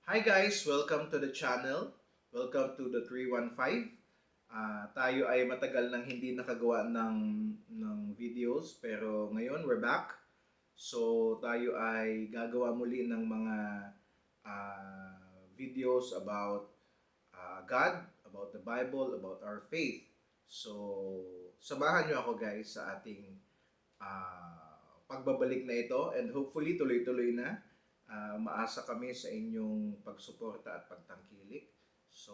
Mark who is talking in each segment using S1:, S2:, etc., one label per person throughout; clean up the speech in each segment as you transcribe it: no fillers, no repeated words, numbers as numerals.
S1: Hi guys! Welcome to the channel. Welcome to the 315. Tayo ay matagal nang hindi nakagawa ng videos pero ngayon we're back. So tayo ay gagawa muli ng mga videos about God, about the Bible, about our faith. So samahan nyo ako guys sa ating pagbabalik na ito and hopefully tuloy-tuloy na. Maasa kami sa inyong pagsuporta at pagtangkilik. So,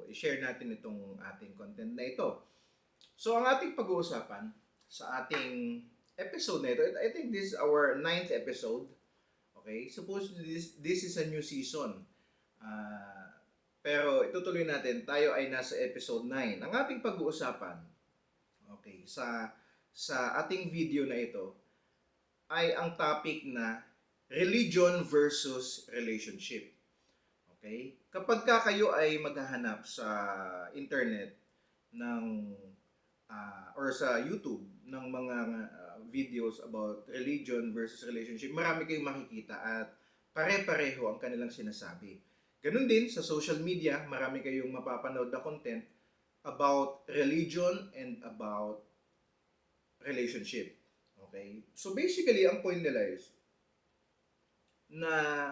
S1: i-share natin itong ating content na ito. So, ang ating pag-uusapan sa ating episode na ito, I think this is our 9th episode. Okay? Supposedly, this is a new season. Pero itutuloy natin, tayo ay nasa episode 9. Ang ating pag-uusapan, okay, sa ating video na ito, ay ang topic na religion versus relationship. Okay? Kapag kayo ay maghahanap sa internet ng or sa YouTube ng mga videos about religion versus relationship, marami kayong makikita at pare-pareho ang kanilang sinasabi. Ganun din sa social media, marami kayong mapapanood na content about religion and about relationship. Okay? So basically, ang point nila is na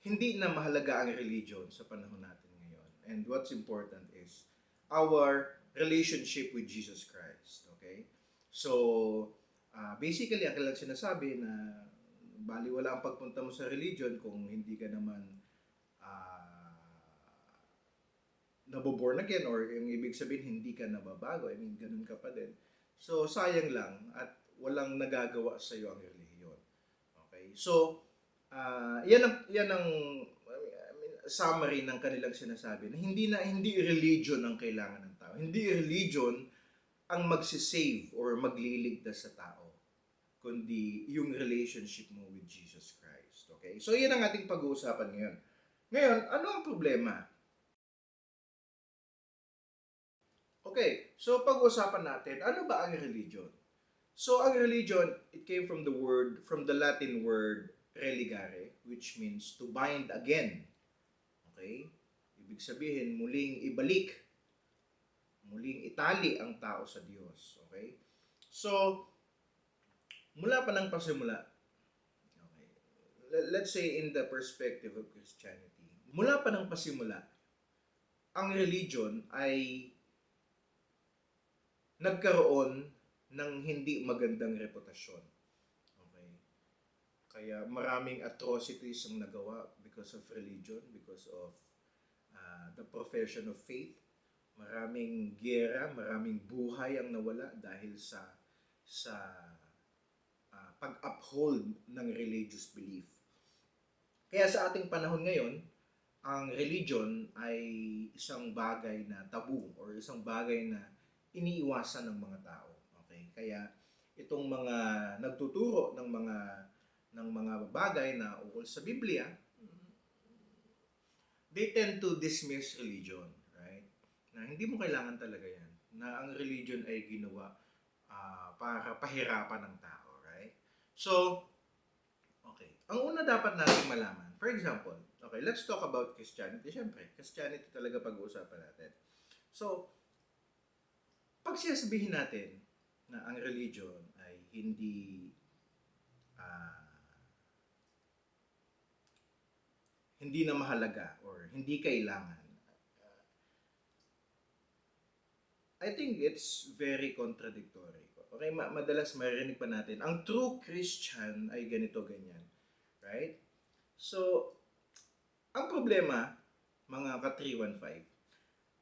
S1: hindi na mahalaga ang religion sa panahon natin ngayon. And what's important is our relationship with Jesus Christ. Okay? So, basically, ang kailang sinasabi na baliwala ang pagpunta mo sa religion kung hindi ka naman naboborn again or yung ibig sabihin hindi ka nababago. I mean, ganun ka pa din. So, sayang lang at walang nagagawa sa iyo ang relihiyon. Okay? So, yan ang summary ng kanilang sinasabi na hindi religion ang kailangan ng tao. Hindi religion ang magsisave or magliligtas sa tao, kundi yung relationship mo with Jesus Christ. Okay? So yan ang ating pag-uusapan ngayon. Ngayon, ano ang problema? Okay, so pag-uusapan natin, ano ba ang religion? So ang religion, it came from the Latin word religare, which means to bind again. Okay? Ibig sabihin, muling ibalik, muling itali ang tao sa Diyos. Okay? So, mula pa ng pasimula, okay, let's say in the perspective of Christianity, mula pa ng pasimula, ang religion ay nagkaroon ng hindi magandang reputasyon. Okay? Kaya maraming atrocities ang nagawa because of religion, because of the profession of faith. Maraming giyera, maraming buhay ang nawala dahil sa pag-uphold ng religious belief. Kaya sa ating panahon ngayon, ang religion ay isang bagay na tabu or isang bagay na iniiwasan ng mga tao. Okay? Kaya itong mga nagtuturo ng mga bagay na ukol sa Biblia, they tend to dismiss religion, right? Na hindi mo kailangan talaga yan. Na ang religion ay ginawa para pahirapan ng tao, right? So, okay. Ang una dapat natin malaman, for example, okay, let's talk about Christianity. Siyempre, Christianity talaga pag-uusapan natin. So, pag sinasabihin natin na ang religion ay hindi na mahalaga or hindi kailangan, I think it's very contradictory. Okay, madalas marinig pa natin, ang true Christian ay ganito, ganyan. Right? So, ang problema, mga ka-315,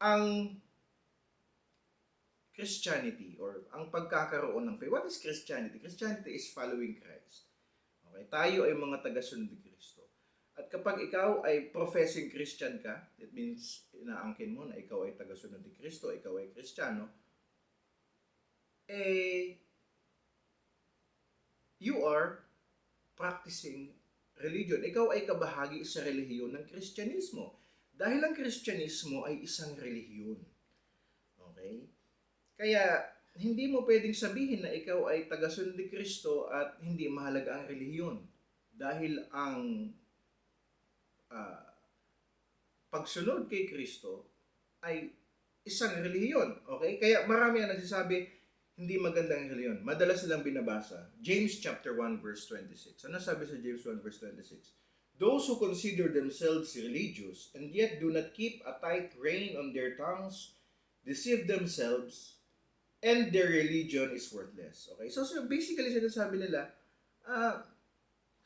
S1: ang Christianity or ang pagkakaroon ng faith. What is Christianity? Christianity is following Christ. Okay? Tayo ay mga taga-sunod ni Kristo. At kapag ikaw ay professing Christian ka, it means inaangkin mo na ikaw ay taga-sunod ni Kristo, ikaw ay Kristiyano, you are practicing religion. Ikaw ay kabahagi sa relihiyon ng Kristyanismo. Dahil ang Kristyanismo ay isang relihiyon. Okay? Kaya, hindi mo pwedeng sabihin na ikaw ay taga-sunod ni Kristo at hindi mahalaga ang relihiyon. Dahil ang ah, pagsunod kay Kristo ay isang relihiyon. Okay? Kaya marami ang nagsasabi, hindi magandang relihiyon. Madalas silang binabasa. James chapter 1 verse 26. Ano sabi sa James 1 verse 26? Those who consider themselves religious and yet do not keep a tight rein on their tongues deceive themselves and their religion is worthless. Okay? So basically sinasabi nila,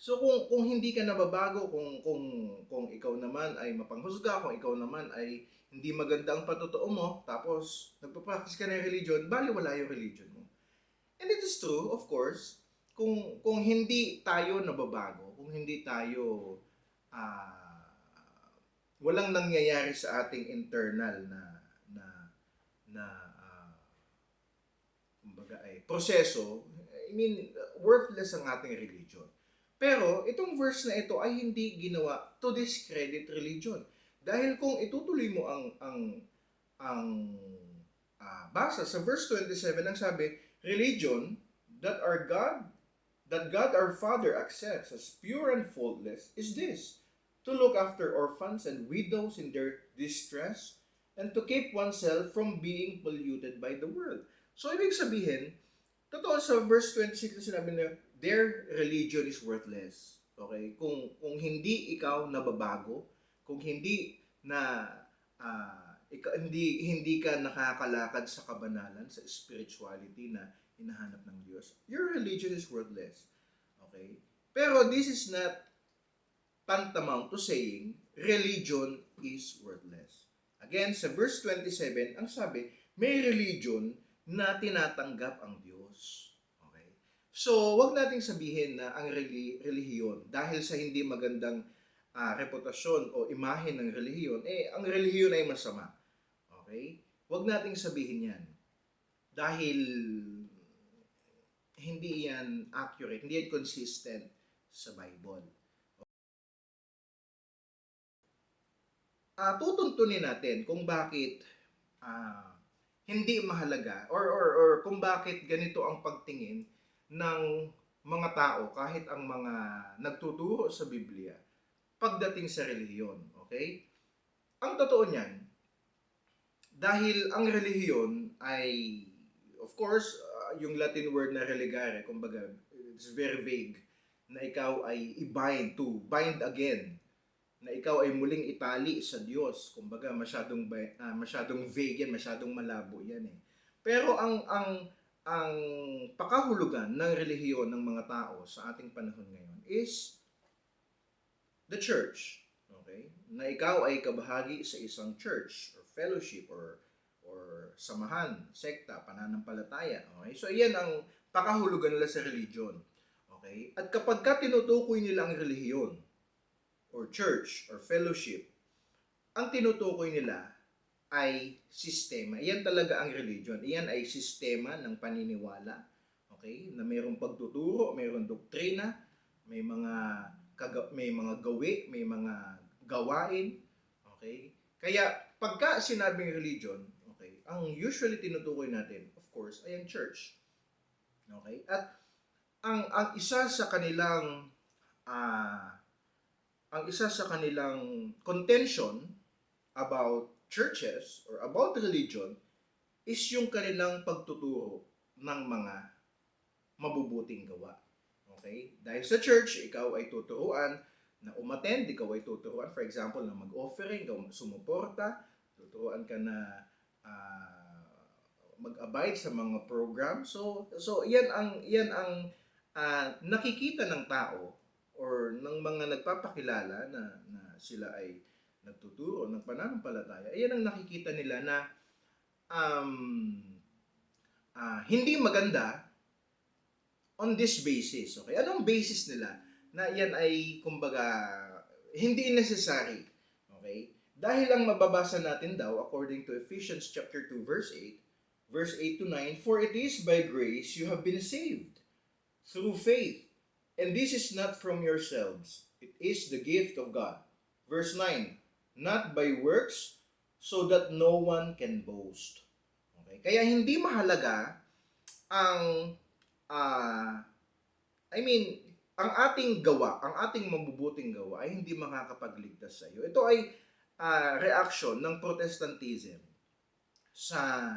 S1: so kung hindi ka nababago, kung ikaw naman ay mapanghusga, kung ikaw naman ay hindi maganda ang patotoo mo, tapos nagpa-practice ka ng religion, baliwala yung religion mo. And it is true, of course, kung hindi tayo nababago, kung hindi tayo walang nangyayari sa ating internal na kumbaga ay proseso, I mean, worthless ang ating religion. Pero itong verse na ito ay hindi ginawa to discredit religion. Dahil kung itutuloy mo ang basa sa verse 27 ang sabi, religion that God our Father accepts as pure and faultless is this: to look after orphans and widows in their distress and to keep oneself from being polluted by the world. So ibig sabihin, totoo sa verse 26 na sinabi na their religion is worthless. Okay? Kung hindi ikaw nababago, kung hindi na hindi ka nakakalakad sa kabanalan, sa spirituality na hinahanap ng Diyos, your religion is worthless. Okay? Pero this is not tantamount to saying religion is worthless. Again, sa verse 27, ang sabi, may religion na tinatanggap ang Diyos. Okay? So, wag nating sabihin na ang relihiyon, dahil sa hindi magandang reputasyon o imahe ng relihiyon, ang relihiyon ay masama. Okay? Wag nating sabihin yan. Dahil hindi yan accurate, hindi yan consistent sa Bible. Tutuntunin natin kung bakit hindi mahalaga or kung bakit ganito ang pagtingin ng mga tao kahit ang mga nagtuturo sa Biblia pagdating sa relihiyon. Okay? Ang totoo niyan, dahil ang relihiyon ay, of course, yung Latin word na religare, kumbaga, it's very vague, na ikaw ay bind again, na ikaw ay muling itali sa Diyos. Kumbaga, masyadong vague yan, masyadong malabo yan eh. Pero ang pakahulugan ng relihiyon ng mga tao sa ating panahon ngayon is the church. Okay? Na ikaw ay kabahagi sa isang church or fellowship or samahan, sekta, pananampalataya. Okay? So, iyan ang pakahulugan nila sa religion. Okay? At kapag ka tinutukoy nila ang relihiyon or church or fellowship, ang tinutukoy nila ay sistema. Iyan talaga ang religion. Iyan ay sistema ng paniniwala. Okay? Na mayroong pagtuturo, mayroong doktrina, may mga gawi, may mga gawain. Okay? Kaya pagka sinabing religion, okay, ang usually tinutukoy natin, of course, ay ang church. Okay? At ang isa sa kanilang contention about churches or about religion is yung kanilang pagtuturo ng mga mabubuting gawa. Okay? Dahil sa church, ikaw ay tuturuan na umattend, ikaw ay tuturuan, for example, na mag-offering, ikaw sumuporta, tuturuan ka na mag-abide sa mga program. So yan ang nakikita ng tao or ng mga nagpapakilala na sila ay nagtuturo ng pananampalataya. Yan ang nakikita nila na hindi maganda on this basis. Okay? Anong basis nila? Na yan ay, kumbaga, hindi necessary. Okay? Dahil ang mababasa natin daw, according to Ephesians chapter 2, verse 8 to 9, for it is by grace you have been saved, through faith. And this is not from yourselves. It is the gift of God. Verse 9, not by works, so that no one can boast. Okay? Kaya hindi mahalaga ang ang ating gawa, ang ating mabubuting gawa ay hindi makakapagligtas sa iyo. Ito ay reaction ng Protestantism sa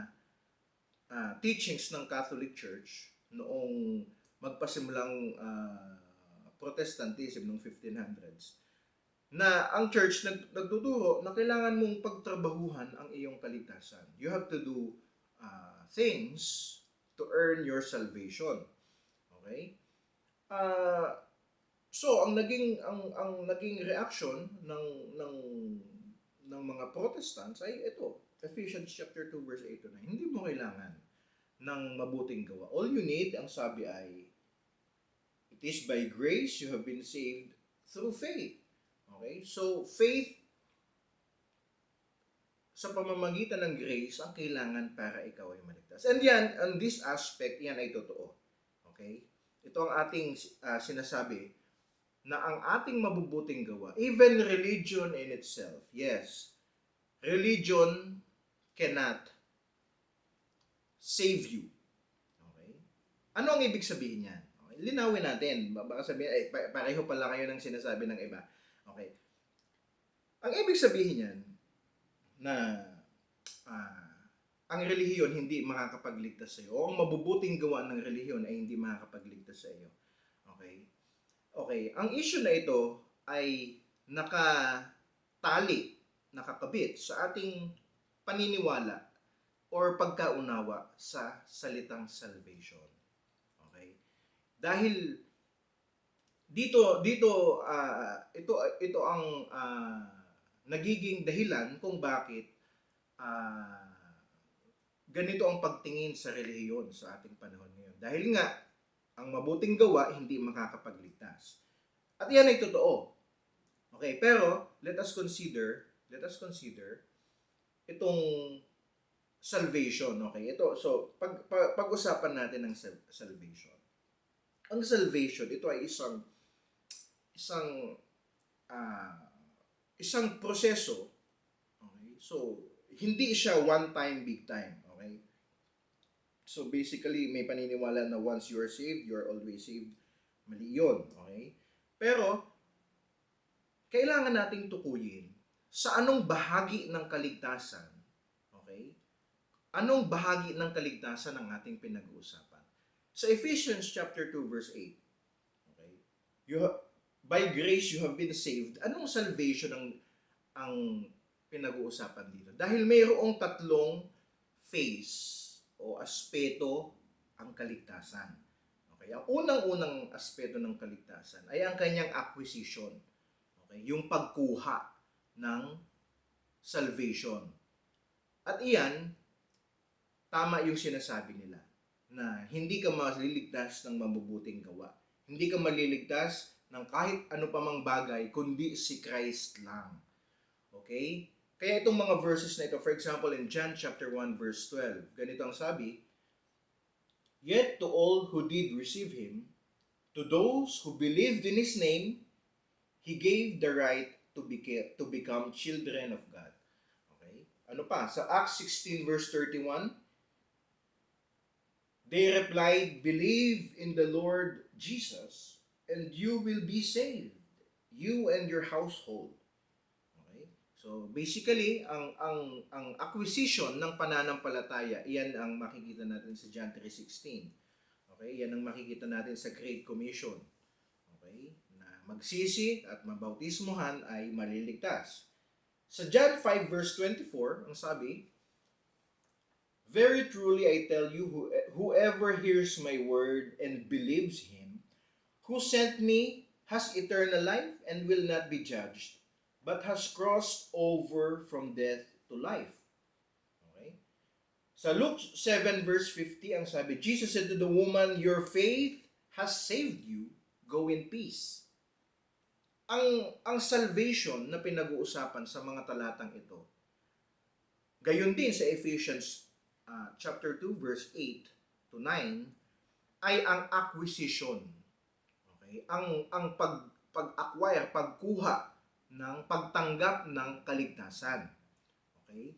S1: teachings ng Catholic Church noong magpasimulang Protestantism noong 1500s, na ang church nagtuturo na kailangan mong pagtrabahuhan ang iyong kaligtasan. You have to do things to earn your salvation. Okay? So ang naging reaction ng mga Protestants ay ito, Ephesians chapter 2 verse 8 to 9. Hindi mo kailangan ng mabuting gawa. All you need, ang sabi ay, it is by grace you have been saved through faith. Okay? So faith sa pamamagitan ng grace ang kailangan para ikaw ay maligtas. And yan, on this aspect, yan ay totoo. Okay? Ito ang ating sinasabi na ang ating mabubuting gawa, even religion in itself, yes, religion cannot save you. Okay? Ano ang ibig sabihin niyan? Okay? Linawin natin. Baka sabihin, pareho pala kayo ng sinasabi ng iba. Okay? Ang ibig sabihin niyan, na ang relihiyon hindi makakapagligtas sa iyo, o ang mabubuting gawa ng relihiyon ay hindi makakapagligtas sa iyo. Okay? Okay, ang issue na ito ay nakakabit sa ating paniniwala or pagkaunawa sa salitang salvation. Okay? Dahil ito ang nagiging dahilan kung bakit ganito ang pagtingin sa relihiyon sa ating panahon ngayon. Dahil nga, ang mabuting gawa hindi makakapagligtas. At yan ay totoo. Okay, pero let us consider itong salvation. Okay, ito, so pag-usapan natin ng salvation. Ang salvation, ito ay isang proseso. Okay? So, hindi siya one time, big time. Okay? So, basically, may paniniwala na once you are saved, you are always saved. Mali yun. Okay? Pero, kailangan nating tukuyin sa anong bahagi ng kaligtasan. Okay? Anong bahagi ng kaligtasan ang ating pinag-uusapan? Sa Ephesians chapter 2 verse 8. Okay? By grace you have been saved. Anong salvation ang pinag-uusapan dito? Dahil mayroong tatlong phase o aspeto ang kaligtasan. Okay? Ang unang-unang aspeto ng kaligtasan ay ang kanyang acquisition. Okay? Yung pagkuha ng salvation. At iyan, tama yung sinasabi nila na hindi ka maliligtas ng mabubuting gawa. Hindi ka maliligtas ng kahit ano pa mang bagay, kundi si Christ lang. Okay? Kaya itong mga verses na ito, for example, in John chapter 1 verse 12, ganito ang sabi, yet to all who did receive Him, to those who believed in His name, He gave the right to become children of God. Okay? Ano pa? Sa Acts 16 verse 31, they replied, believe in the Lord Jesus, and you will be saved, you and your household. Okay? So basically, ang acquisition ng pananampalataya, iyan ang makikita natin sa John 3:16. Okay? Yan ang makikita natin sa Great Commission. Okay? Na magsisi at mabautismuhan ay maliligtas. Sa John 5 verse 24, ang sabi, very truly I tell you, whoever hears my word and believes Him who sent me has eternal life and will not be judged, but has crossed over from death to life. Okay? Sa Luke 7 verse 50, ang sabi, Jesus said to the woman, your faith has saved you, go in peace. Ang salvation na pinag-uusapan sa mga talatang ito, gayon din sa Ephesians chapter 2 verse 8 to 9 ay ang acquisition. Okay? Ang pag-acquire, pagkuha ng pagtanggap ng kaligtasan. Okay?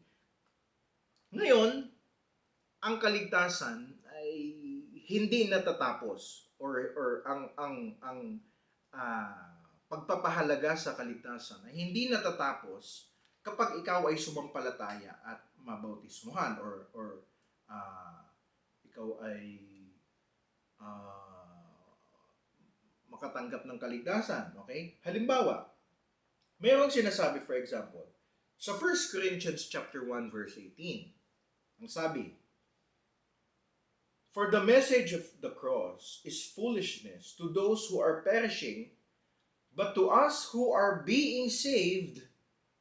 S1: Ngayon, ang kaligtasan ay hindi natatapos or ang pagpapahalaga sa kaligtasan ay hindi natatapos kapag ikaw ay sumampalataya at mabautismuhan or ikaw ay ah, makatanggap ng kaligtasan. Okay? Halimbawa, mayroong sinasabi, for example, sa 1 Corinthians chapter 1 verse 18. Ang sabi, "For the message of the cross is foolishness to those who are perishing, but to us who are being saved,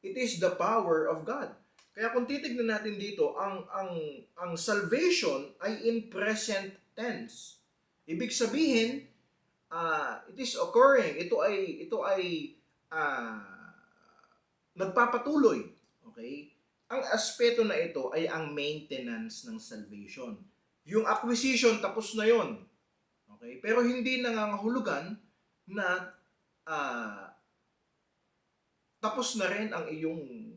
S1: it is the power of God." Kaya kung titignan natin dito, ang salvation ay in present tense. Ibig sabihin, it is occurring. Ito ay nagpapatuloy. Okay? Ang aspeto na ito ay ang maintenance ng salvation. Yung acquisition, tapos na yon. Okay? Pero hindi nangangahulugan na tapos na rin ang iyong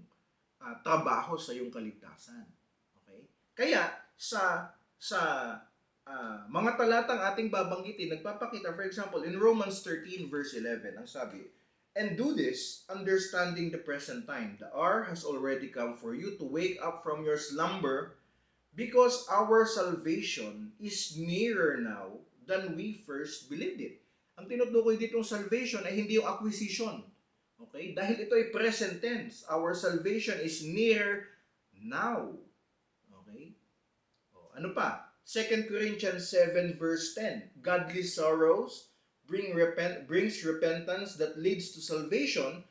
S1: trabaho sa iyong kaligtasan. Okay? Kaya sa mga talatang ating babanggitin, nagpapakita, for example, in Romans 13 verse 11, ang sabi, "And do this, understanding the present time. The hour has already come for you to wake up from your slumber, because our salvation is nearer now than we first believed it." Ang tinutukoy ditong salvation ay hindi yung acquisition. Okay? Dahil ito ay present tense. Our salvation is near now. Okay? Ano pa? 2 Corinthians 7 verse 10. "Godly sorrows brings repentance that leads to salvation,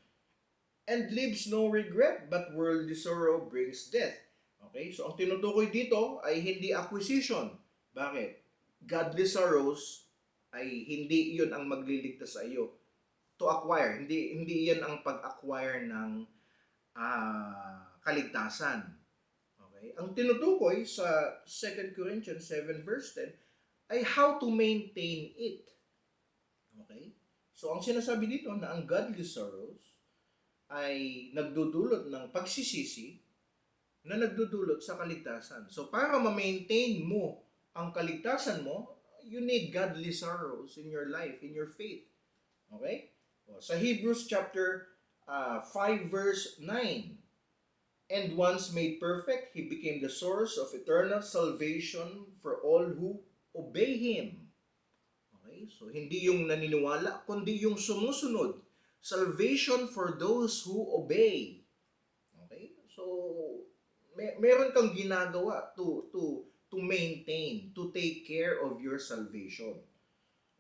S1: and leaves no regret, but worldly sorrow brings death." Okay? So, ang tinutukoy dito ay hindi acquisition. Bakit? Godly sorrows ay hindi iyon ang magliligtas sa iyo. To acquire. Hindi yan ang pag-acquire ng kaligtasan. Okay? Ang tinutukoy sa 2 Corinthians 7 verse 10 ay how to maintain it. Okay? So, ang sinasabi dito na ang godly sorrows ay nagdudulot ng pagsisisi na nagdudulot sa kaligtasan. So, para ma-maintain mo ang kaligtasan mo, you need godly sorrows in your life, in your faith. Okay? Sa Hebrews chapter 5 verse 9, "And once made perfect, He became the source of eternal salvation for all who obey Him." Okay? So, hindi yung naniniwala, kundi yung sumusunod. Salvation for those who obey. Okay? So, meron kang ginagawa to maintain, to take care of your salvation.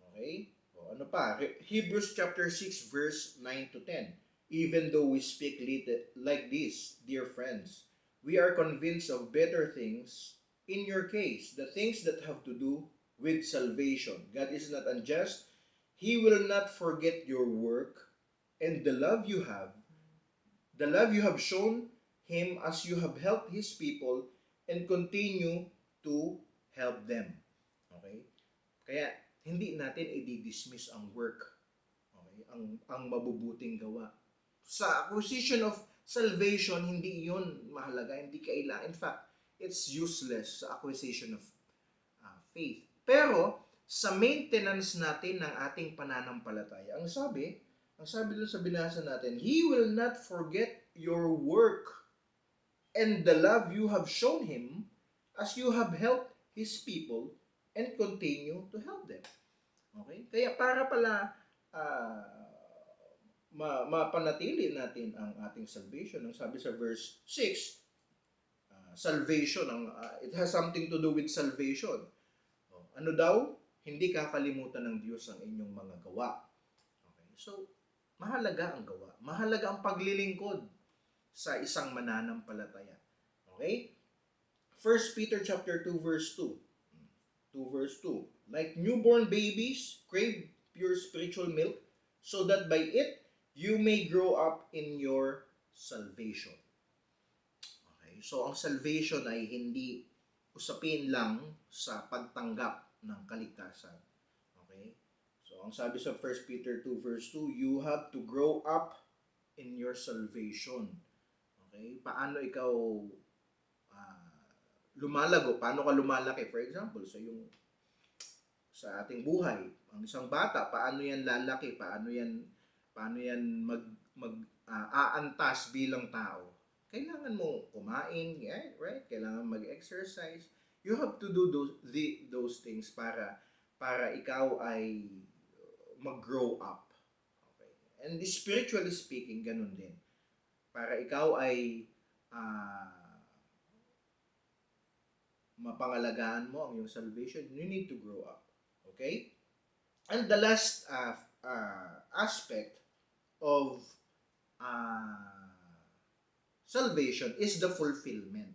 S1: Okay? Ano pa? Hebrews chapter 6 verse 9 to 10. "Even though we speak like this, dear friends, we are convinced of better things in your case, the things that have to do with salvation. God is not unjust. He will not forget your work and the love you have shown Him as you have helped His people and continue to help them." Okay? Kaya, hindi natin i-dismiss ang work. Okay? Ang mabubuting gawa. Sa acquisition of salvation, hindi iyon mahalaga, hindi kailangan. In fact, it's useless sa acquisition of faith. Pero, sa maintenance natin ng ating pananampalataya, ang sabi doon sa binasa natin, "He will not forget your work and the love you have shown Him as you have helped His people and continue to help them." Okay? Kaya para pala mapanatili natin ang ating salvation, ang sabi sa verse 6, salvation, it has something to do with salvation. Ano daw? Hindi kakalimutan ng Diyos ang inyong mga gawa. Okay? So, mahalaga ang gawa. Mahalaga ang paglilingkod sa isang mananampalataya. Okay? 1 Peter chapter 2 verse 2. 2 verse 2. "Like newborn babies, crave pure spiritual milk, so that by it you may grow up in your salvation." Okay? So, ang salvation ay hindi usapin lang sa pagtanggap ng kaligtasan. Okay? So, ang sabi sa 1 Peter 2 verse 2, you have to grow up in your salvation. Okay? Paano ikaw lumalago? Paano ka lumalaki? For example, sa sa ating buhay. Ang isang bata, paano yan lalaki, paano yan aantas bilang tao. Kailangan mo kumain, yeah, right? Kailangan mag-exercise. You have to do those things para ikaw ay mag-grow up. Okay? And spiritually speaking, ganun din. Para ikaw ay mapangalagaan mo ang iyong salvation, you need to grow up. Okay? And the last aspect of salvation is the fulfillment.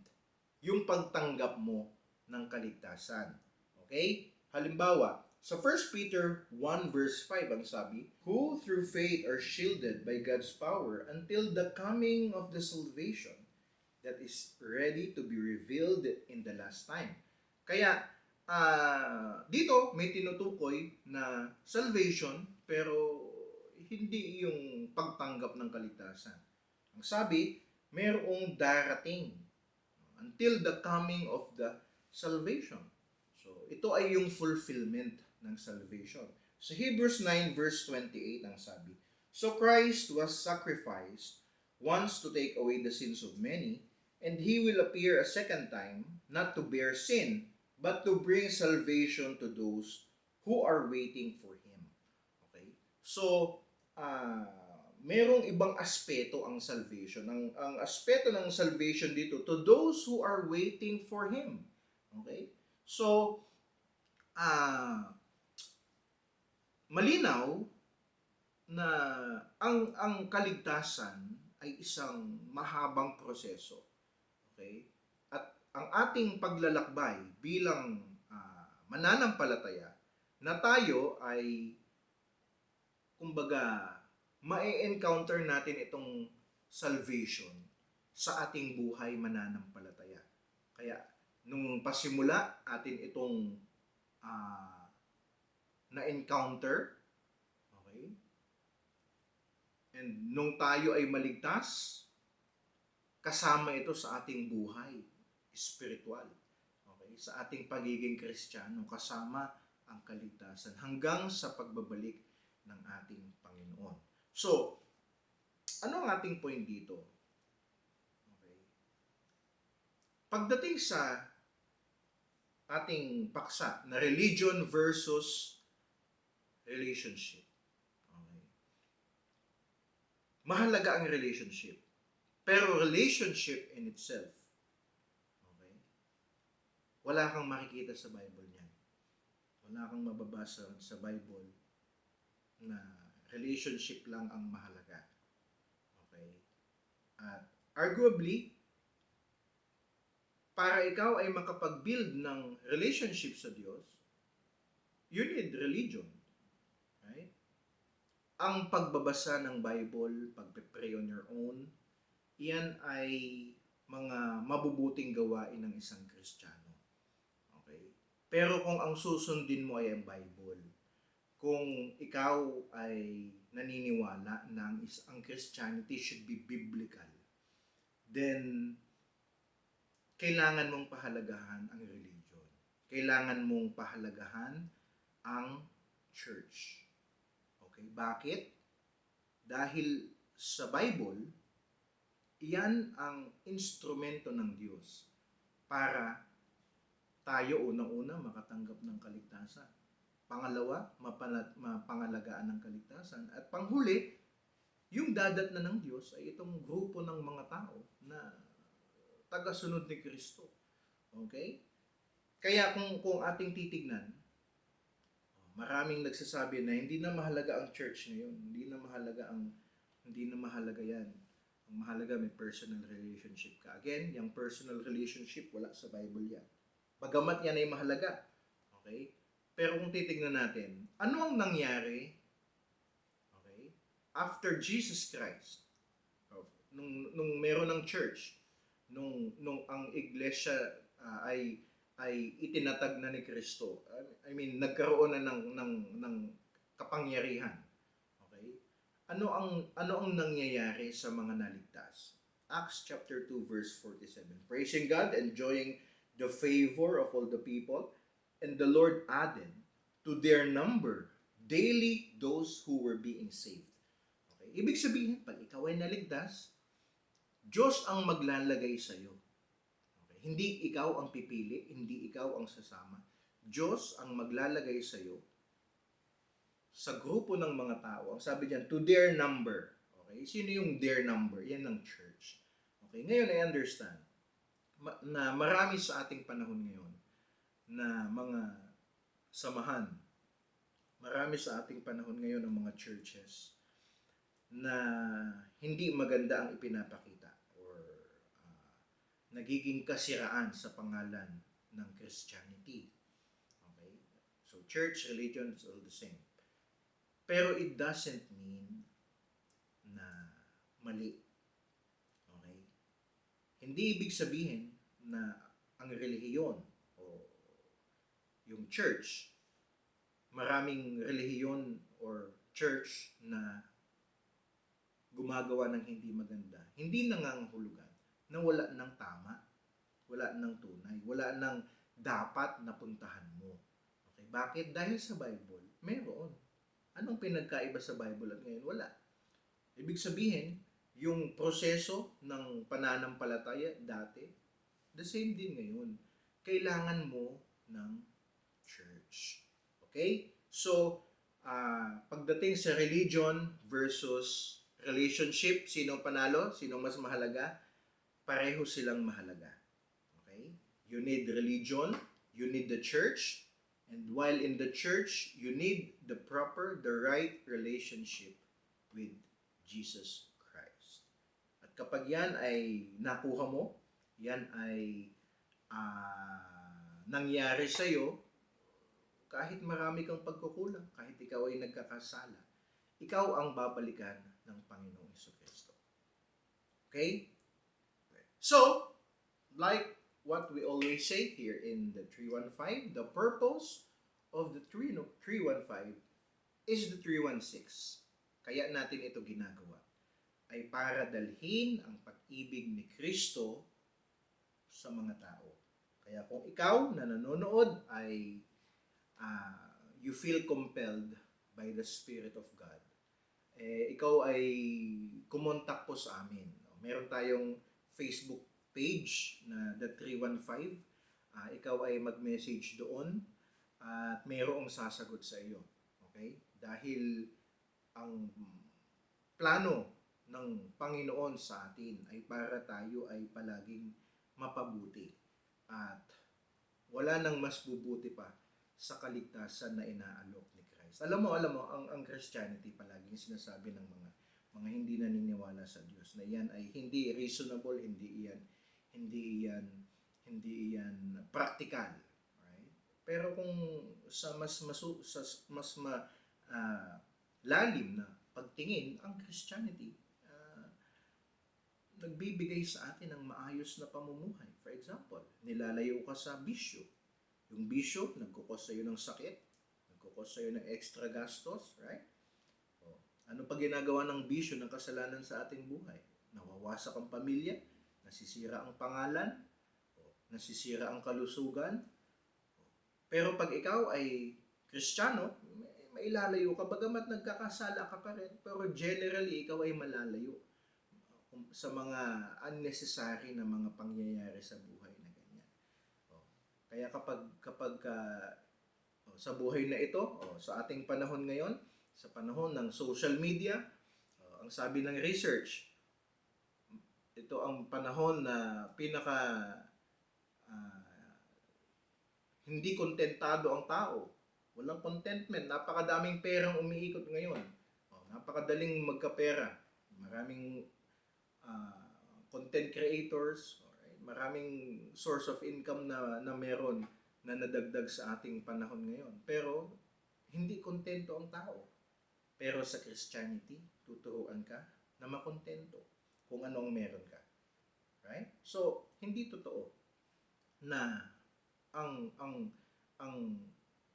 S1: Yung pagtanggap mo ng kaligtasan. Okay? Halimbawa, sa 1 Peter 1 verse 5 ang sabi, who through faith are shielded by God's power until the coming of the salvation that is ready to be revealed in the last time. Kaya, dito may tinutukoy na salvation pero hindi yung pagtanggap ng kaligtasan. Ang sabi, mayroong darating until the coming of the salvation. So, ito ay yung fulfillment ng salvation. Sa Hebrews 9 verse 28 ang sabi, so Christ was sacrificed once to take away the sins of many, and He will appear a second time, not to bear sin, but to bring salvation to those who are waiting for Him. Okay? So, merong ibang aspeto ang salvation. Ang aspeto ng salvation dito, to those who are waiting for Him. Okay? So, malinaw na ang kaligtasan ay isang mahabang proseso. Okay? At ang ating paglalakbay bilang mananampalataya na tayo ay kumbaga ma-encounter natin itong salvation sa ating buhay mananampalataya. Kaya nung pasimula atin itong na-encounter, okay? And nung tayo ay maligtas, kasama ito sa ating buhay spiritual. Okay? Sa ating pagiging Kristiyano, kasama ang kaligtasan hanggang sa pagbabalik ng ating Panginoon. So, ano ang ating point dito? Okay. Pagdating sa ating paksa na religion versus relationship. Okay. Mahalaga ang relationship. Pero relationship in itself, okay, wala kang makikita sa Bible niyan. Wala kang mababasa sa Bible na relationship lang ang mahalaga. Okay? At arguably, para ikaw ay makapag-build ng relationship sa Diyos, you need religion. Right? Ang pagbabasa ng Bible, pagpe-pray on your own, iyan ay mga mabubuting gawain ng isang Kristiyano. Okay? Pero kung ang susundin mo ay ang Bible, kung ikaw ay naniniwala na ang Christianity should be biblical, then kailangan mong pahalagahan ang religion. Kailangan mong pahalagahan ang church. Okay? Bakit? Dahil sa Bible, iyan ang instrumento ng Diyos para tayo unang-una makatanggap ng kaligtasan. Pangalawa, mapangalagaan ng kaligtasan. At panghuli, yung dadatnan ng Diyos ay itong grupo ng mga tao na tagasunod ni Kristo. Okay? Kaya kung ating titignan, maraming nagsasabi na hindi na mahalaga ang church ngayon. Hindi na mahalaga yan. Ang mahalaga may personal relationship ka. Again, yung personal relationship, wala sa Bible yan. Bagamat yan ay mahalaga. Okay? Pero kung titignan natin, ano ang nangyari, okay, after Jesus Christ? Nung meron ng church, nung ang iglesia ay itinatag na ni Kristo. I mean, nagkaroon na ng kapangyarihan. Okay? Ano ang nangyayari sa mga naligtas? Acts chapter 2 verse 47. Praising God, enjoying the favor of all the people, and the Lord added to their number daily those who were being saved. Okay? Ibig sabihin, pag ikaw ay naligtas, Diyos ang maglalagay sa iyo. Okay? Hindi ikaw ang pipili, hindi ikaw ang sasama. Diyos ang maglalagay sa iyo sa grupo ng mga tao. Ang sabi diyan, to their number. Okay? Sino yung their number? Yan ang church. Okay? Ngayon, I understand na marami sa ating panahon ngayon na mga samahan, marami sa ating panahon ngayon ng mga churches na hindi maganda ang ipinapakita or nagiging kasiraan sa pangalan ng Christianity. Okay? So church, religion is all the same. Pero it doesn't mean na mali. Okay? Hindi ibig sabihin na ang relihiyon o yung church, maraming relihiyon or church na gumagawa ng hindi maganda, hindi nangangahulugan na wala ng tama, wala ng tunay, wala ng dapat napuntahan mo. Okay? Bakit? Dahil sa Bible, meron. Anong pinagkaiba sa Bible at ngayon? Wala. Ibig sabihin, yung proseso ng pananampalataya dati, the same din ngayon. Kailangan mo ng church. Okay? So, pagdating sa religion versus relationship, sino panalo? Sino mas mahalaga? Pareho silang mahalaga. Okay? You need religion, you need the church, and while in the church, you need the right relationship with Jesus Christ. At kapag yan ay nakuha mo, yan ay nangyari sa iyo, kahit marami kang pagkukulang, kahit ikaw ay nagkakasala, ikaw ang babalikan ng Panginoong Jesucristo. Okay? So, like what we always say here in the 315, the purpose of the 315 is the 316. Kaya natin ito ginagawa ay para dalhin ang pag-ibig ni Kristo sa mga tao. Kaya kung ikaw na nanonood ay you feel compelled by the Spirit of God, ikaw ay kumontak po sa amin. Meron tayong Facebook page na The 315. Ikaw ay mag-message doon at mayroong sasagot sa iyo. Okay? Dahil ang plano ng Panginoon sa atin ay para tayo ay palaging mapabuti. At wala nang mas bubuti pa sa kaligtasan na inaalok ni Christ. Alam mo, ang Christianity palaging sinasabi ng mga hindi naniniwala sa Diyos na yan ay hindi reasonable, hindi yan practical. Right? Pero kung sa mas lalim na pagtingin, ang Christianity nagbibigay sa atin ng maayos na pamumuhay. For example, nilalayo ka sa bisyo. Yung bisyo, nagkukos sa iyo ng sakit, nagkukos sa iyo ng extra gastos, right? Ano pa ginagawa ng bisyo ng kasalanan sa ating buhay? Nawawasak ang pamilya, nasisira ang pangalan, nasisira ang kalusugan. Pero pag ikaw ay Kristiyano, mailalayo ka, bagamat nagkakasala ka pa rin, pero generally ikaw ay malalayo sa mga unnecessary na mga pangyayari sa buhay na ganyan. Kaya kapag sa buhay na ito, sa ating panahon ngayon, sa panahon ng social media, ang sabi ng research, ito ang panahon na hindi kontentado ang tao. Walang contentment. Napakadaming perang umiikot ngayon. Napakadaling magkapera. Maraming content creators. Alright? Maraming source of income na meron na nadagdag sa ating panahon ngayon. Pero hindi kontento ang tao. Pero sa Christianity, tuturuan ka na makontento kung ano ang meron ka. Right? So, hindi totoo na ang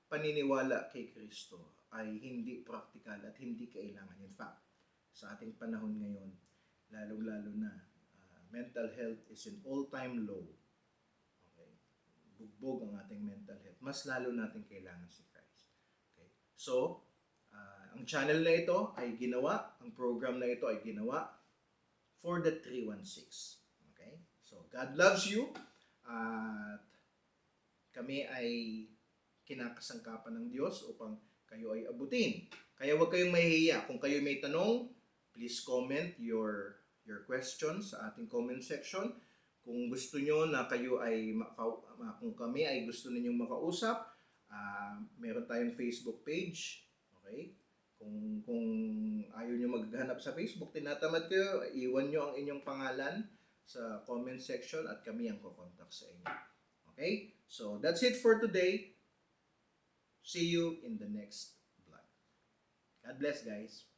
S1: paniniwala kay Kristo ay hindi practical at hindi kailangan. In fact, sa ating panahon ngayon, lalong-lalo na, mental health is an all-time low. Okay? Bugbog ang ating mental health. Mas lalo natin kailangan si Christ. So, ang channel na ito ay ginawa, ang program na ito ay ginawa for the 316. Okay? So, God loves you. At kami ay kinakasangkapan ng Diyos upang kayo ay abutin. Kaya huwag kayong mahihiya. Kung kayo may tanong, please comment your questions sa ating comment section. Kung gusto nyo na kayo ay, kung kami ay gusto ninyong makausap, meron tayong Facebook page. Okay? Kung ayaw nyo maghanap sa Facebook, tinatamad kayo, iwan nyo ang inyong pangalan sa comment section at kami ang kukontak sa inyo. Okay? So, that's it for today. See you in the next vlog. God bless, guys.